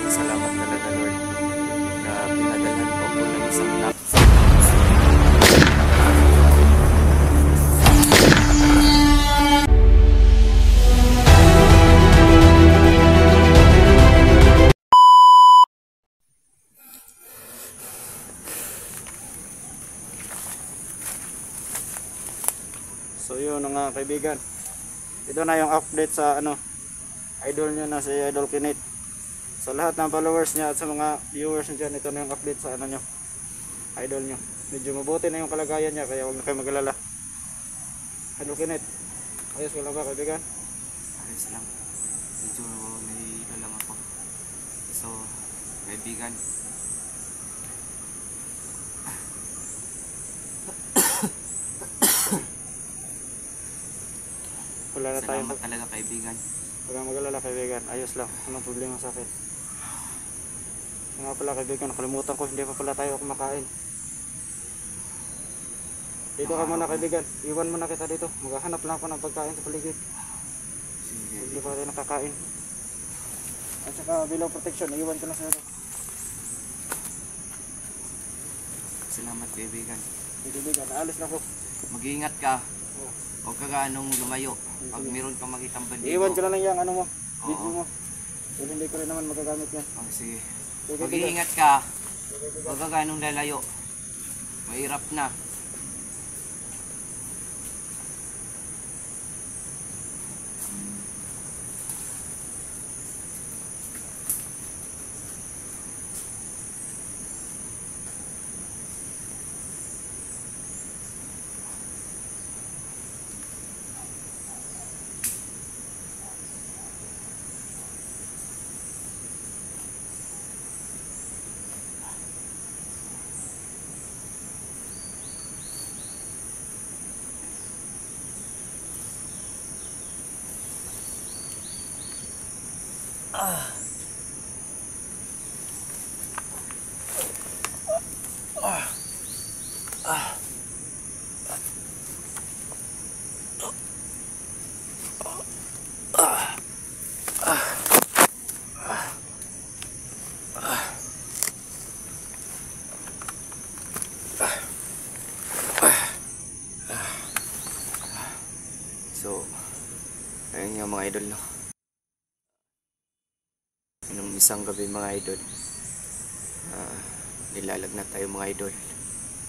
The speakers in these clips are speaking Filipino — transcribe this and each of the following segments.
Salamat talaga, Lord, na pinadalhan mo po ng isang tao. So yun mga kaibigan, ito na yung update sa idol nyo na si Idol Kinate. Sa lahat ng followers niya at sa mga viewers niya dyan, ito na yung update sa nyo, idol nyo. Medyo mabuti na yung kalagayan niya, kaya huwag na kayo mag-alala. Idol Kinate, ayos ka lang ba kaibigan? Ayos lang, medyo nahihilo lang ako. So kaibigan, wala na tayo. salamat talaga kaibigan. Huwag kang mag-alala kaibigan, ayos lang, anong problema sa akin. Nga pala kaibigan, nakalimutan ko, hindi pa pala tayo kumakain. Dito ka muna kaibigan, iwan mo na kita dito, maghahanap lang ako ng pagkain sa paligid. Hindi pa tayo nakakain. At saka below protection, iwan ko na sa ito. Salamat kaibigan. Kaibigan, aalis na ako. Mag-iingat ka. Huwag ka ganong lumayo. Pag meron kang makitang bandido, Iwan ko na lang yung mo, Oo. video mo. Dahil hindi ko rin naman magagamit yan. Oh, sige. Sige, Mag-iingat ka. Huwag ka ganong lalayo. Mahirap na. So, ayun nga mga idol, no? Nung isang gabi mga idol, nilalag na tayo mga idol.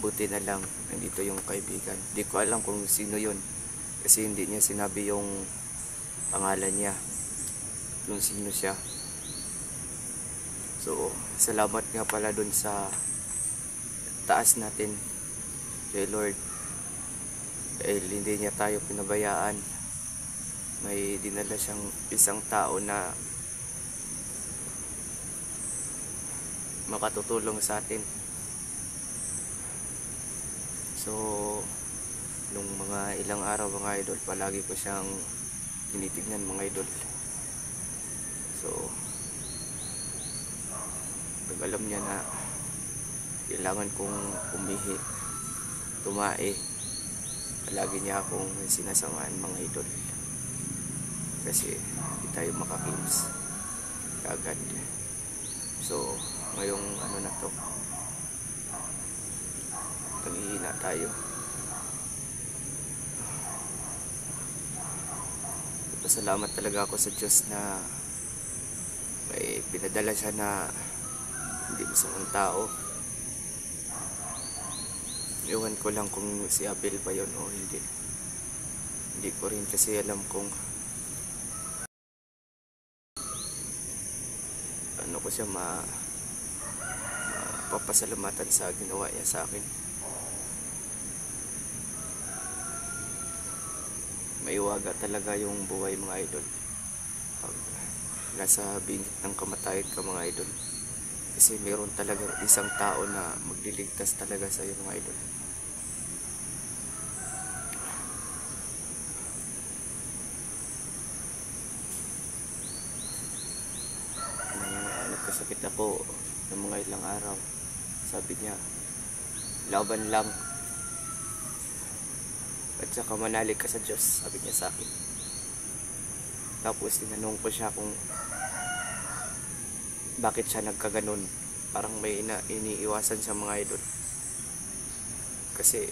Buti na lang, nandito yung kaibigan. Di ko alam kung sino yun, kasi hindi niya sinabi yung pangalan niya, kung sino siya. So, salamat nga pala dun sa taas natin kay Lord. Dahil hindi niya tayo pinabayaan. May dinala siyang isang tao na makatutulong sa atin. So, nung mga ilang araw mga idol, palagi ko siyang tinitignan mga idol. So, pag alam niya na kailangan kong umihi, tumae, palagi niya akong sinasamaan mga idol, kasi hindi tayo makakims kagad. So ngayong na to, naghihina tayo. Pasalamat talaga ako sa Diyos na may pinadala siya na hindi masamang tao. Iwan ko lang kung si Abel pa yun o hindi. Hindi ko rin kasi alam kung ano ko siya mapapasalamatan sa ginawa niya sa akin. Maiwaga talaga yung buhay mga idol pag nasa bingit ng kamatayan ka mga idol. Kasi meron talagang isang tao na magliligtas talaga sa iyo mga idol. Nagkasakit ako ng mga ilang araw. Sabi niya, laban lang. At saka manalig ka sa Diyos, sabi niya sa akin. Tapos tinanong ko siya kung bakit siya nagkaganon. Parang may iniiwasan sa mga idol. Kasi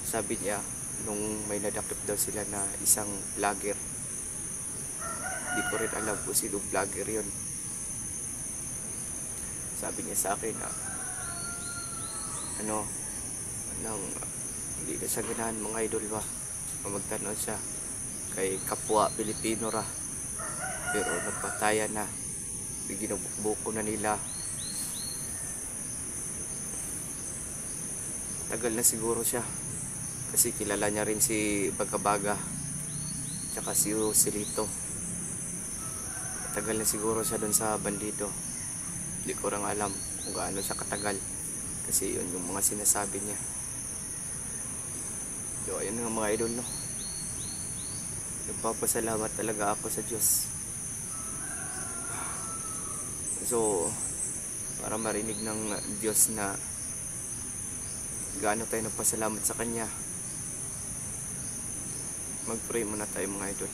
sabi niya nung may nadakip daw sila na isang vlogger. Di ko rin alam kung sino vlogger yun. Sabi niya sa akin na hindi na siya ganahan mga idol ba, magtanong siya kay kapwa Pilipino ra, pero nagpatayan na, ginubukbuko na nila. Tagal na siguro siya kasi kilala niya rin si Bagabaga tsaka si Joselito. Tagal na siguro siya dun sa bandido. Hindi ko rin alam kung gaano siya katagal kasi yun yung mga sinasabi niya. So ayun nga mga idol, no, nagpapasalamat talaga ako sa Diyos. So para marinig ng Diyos na gaano tayo nagpasalamat sa Kanya, mag-pray muna tayo mga idol.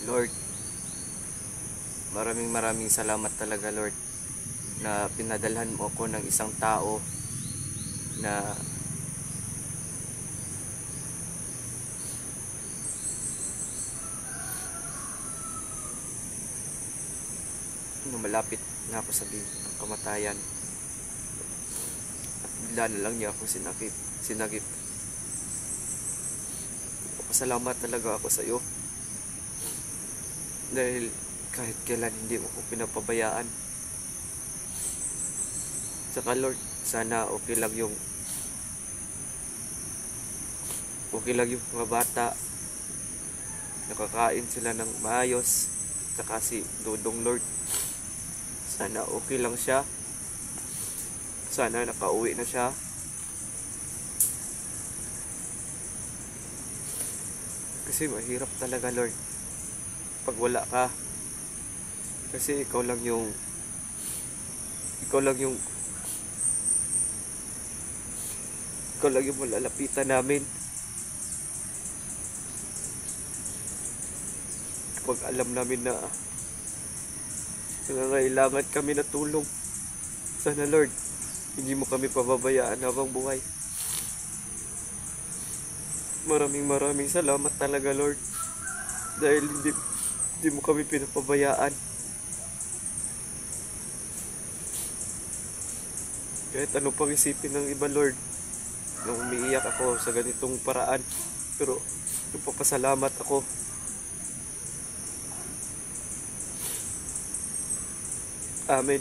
Lord, maraming salamat talaga Lord na pinadalhan mo ako ng isang tao na malapit na ako sa ng kamatayan, at bigla na lang niya ako sinagip. Pasalamat talaga ako sa iyo dahil kahit kailan hindi mo ko pinapabayaan. Saka Lord, sana okay lang yung mga bata, nakakain sila ng maayos. Saka si Dodong Lord, sana okay lang siya, sana nakauwi na siya. Kasi mahirap talaga Lord pag wala ka, kasi ikaw lang yung malalapitan namin pag alam namin na nangangailangan kami na tulong. Sana Lord, hindi mo kami pababayaan habang buhay. Maraming salamat talaga Lord dahil hindi mo kami pinapabayaan. Kahit ano pang isipin ng iba Lord, nung umiiyak ako sa ganitong paraan, pero nagpapasalamat ako. Amen.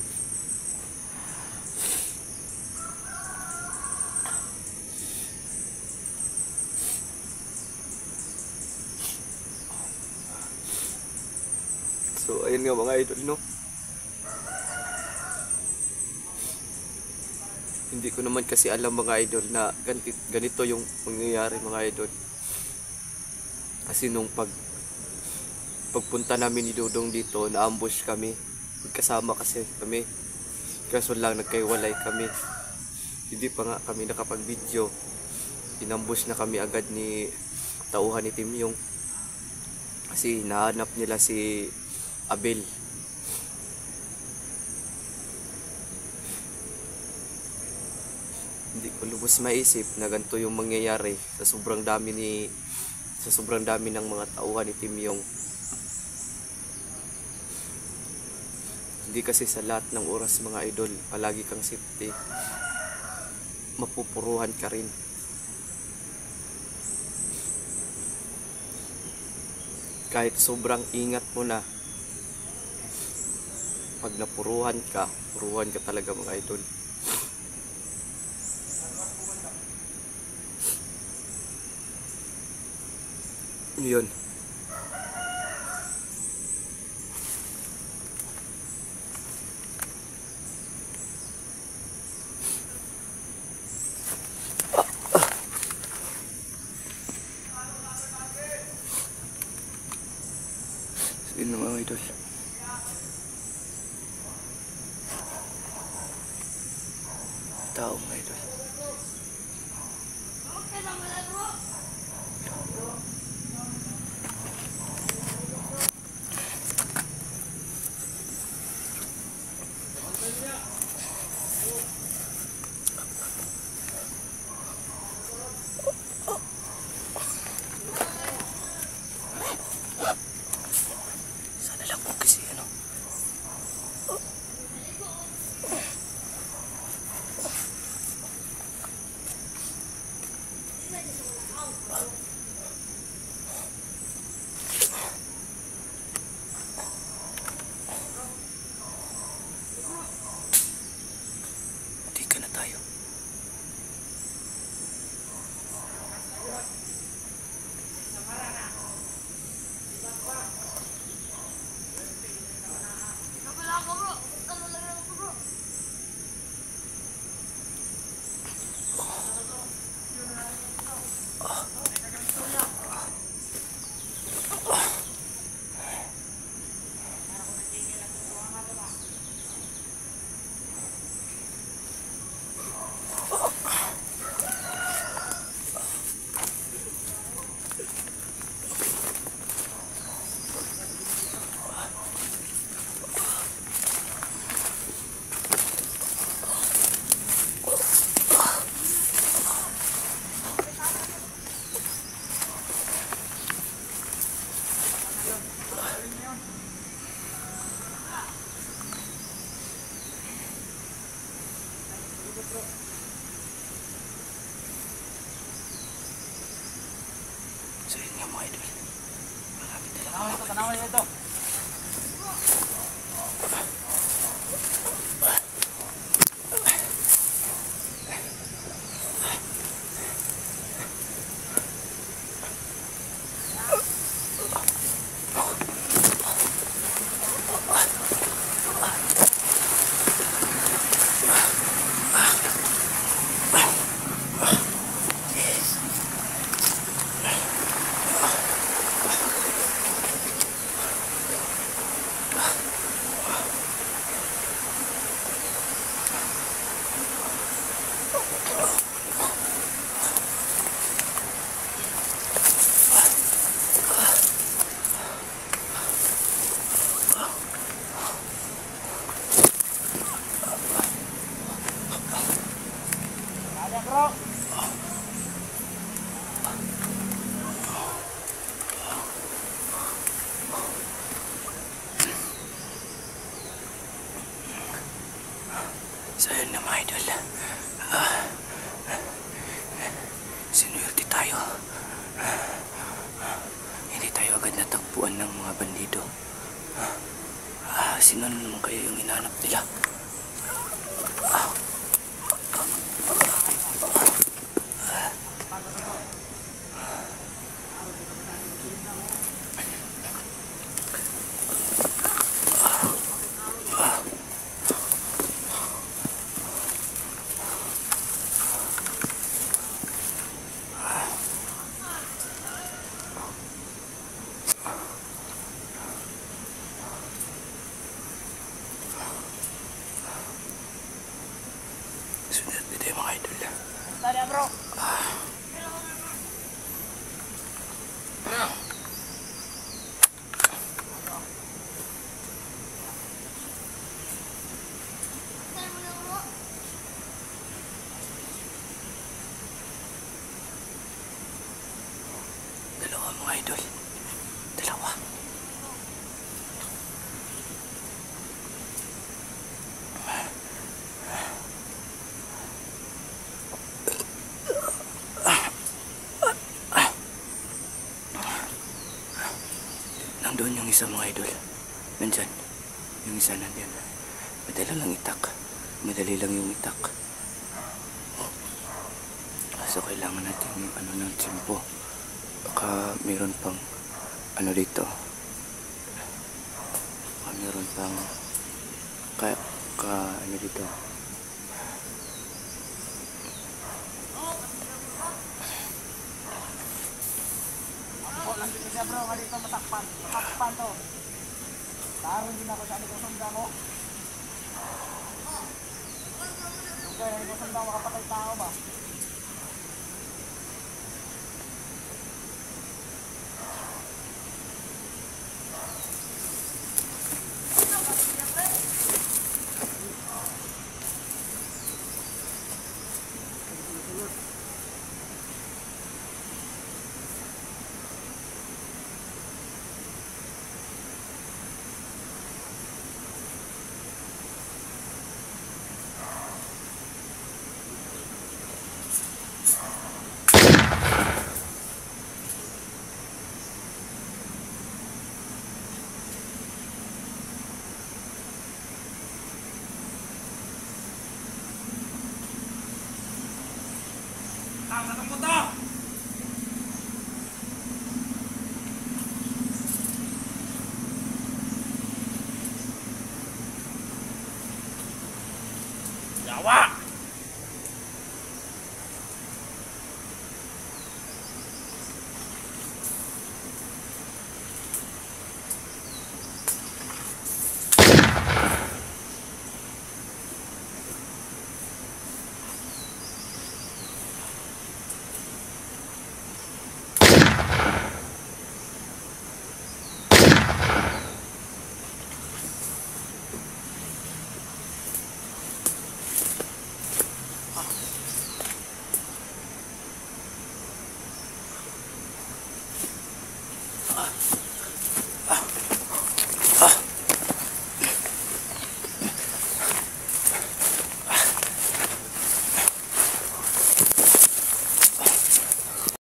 So ayun nga mga idol, no, hindi ko naman kasi alam mga idol na ganito yung mangyayari mga idol. Kasi nung pagpunta namin ni Dodong dito, na-ambush kami. Magkasama kasi kami, kaso lang nagkaiwalay kami, hindi pa nga kami nakapag-video. Inambush na kami agad ni tauhan ni Timyong kasi nahanap nila si Abel. Hindi ko lubos maisip na ganito yung mangyayari sa sobrang dami ng mga tauhan ni Timyong. Hindi kasi sa lahat ng oras mga idol palagi kang safety, mapupuruhan ka rin. Kahit sobrang ingat mo na, pag napuruhan ka, puruhan ka talaga mga idol. Yun. Yun na mga idol. Tao mga idol. Tika na tayo. So yun nga mga idol. Marami talaga. Tanawan ito. So yun na mga idol. Sinuwerte tayo. Hindi tayo agad natagpuan ng mga bandido. Sino naman kaya yung hinahanap nila? Sunod dito yung mga idol. Tara bro. Dalawa mga idol. Dalawa. Nandun yung isa mga idol. Nandyan. Yung isa nandyan. Madali lang itak. Madali lang yung itak. So kailangan natin yung ano ng timpo. Baka meron pang ano dito. Baka meron pang ano dito. Nandito siya bro, nga dito matakpan. Matakpan to. Taron din ako sa aling kusunda mo. Okay, aling kusunda mo makapatay tao ba? Sawa!